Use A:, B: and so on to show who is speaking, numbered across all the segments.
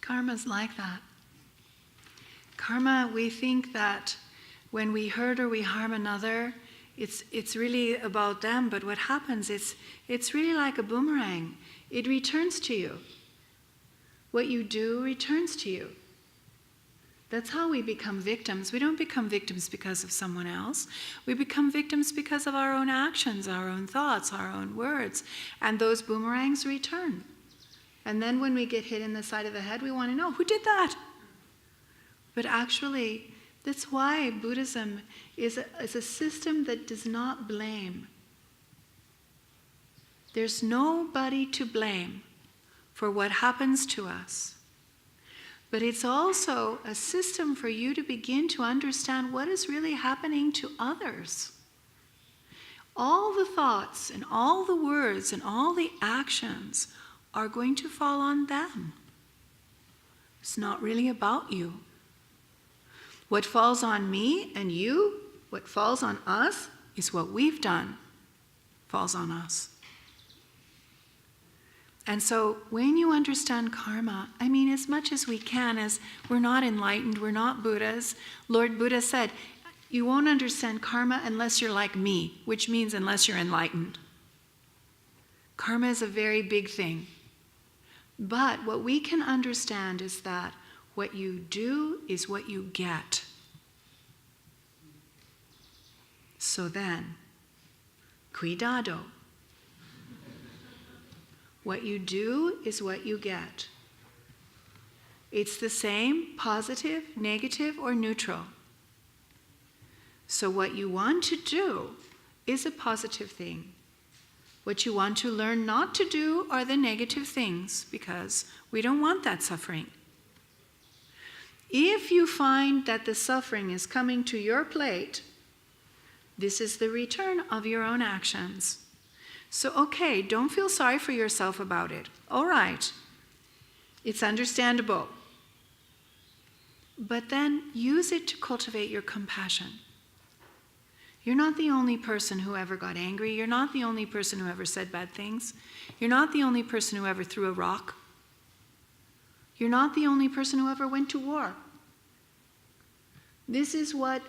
A: Karma's like that. Karma, we think that when we hurt or we harm another, it's really about them, but what happens, it's really like a boomerang. It returns to you. What you do returns to you. That's how we become victims. We don't become victims because of someone else. We become victims because of our own actions, our own thoughts, our own words. And those boomerangs return. And then when we get hit in the side of the head, we want to know, who did that? But actually, that's why Buddhism is a system that does not blame. There's nobody to blame for what happens to us. But it's also a system for you to begin to understand what is really happening to others. All the thoughts and all the words and all the actions are going to fall on them. It's not really about you. What falls on me and you, what falls on us, is what we've done, falls on us. And so when you understand karma, I mean, as much as we can, as we're not enlightened, we're not Buddhas. Lord Buddha said, you won't understand karma unless you're like me, which means unless you're enlightened. Karma is a very big thing. But what we can understand is that what you do is what you get. So then, cuidado. What you do is what you get. It's the same, positive, negative, or neutral. So what you want to do is a positive thing. What you want to learn not to do are the negative things, because we don't want that suffering. If you find that the suffering is coming to your plate, this is the return of your own actions. So, okay, don't feel sorry for yourself about it. All right, it's understandable. But then use it to cultivate your compassion. You're not the only person who ever got angry. You're not the only person who ever said bad things. You're not the only person who ever threw a rock. You're not the only person who ever went to war. This is what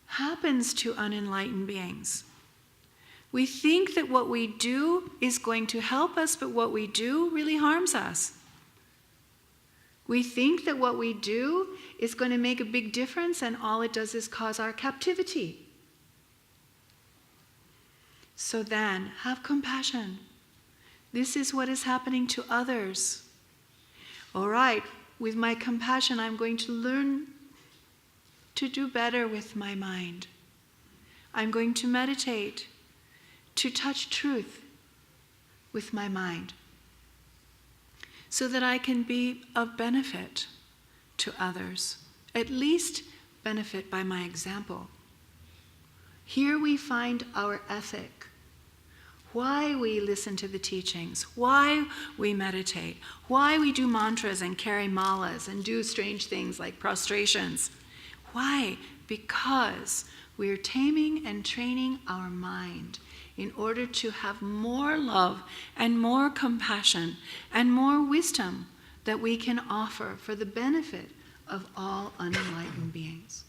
A: happens to unenlightened beings. We think that what we do is going to help us, but what we do really harms us. We think that what we do is going to make a big difference, and all it does is cause our captivity. So then, have compassion. This is what is happening to others. All right, with my compassion, I'm going to learn to do better with my mind. I'm going to meditate, to touch truth with my mind, so that I can be of benefit to others, at least benefit by my example. Here we find our ethic, why we listen to the teachings, why we meditate, why we do mantras and carry malas and do strange things like prostrations. Why? Because we're taming and training our mind in order to have more love and more compassion and more wisdom that we can offer for the benefit of all unenlightened beings.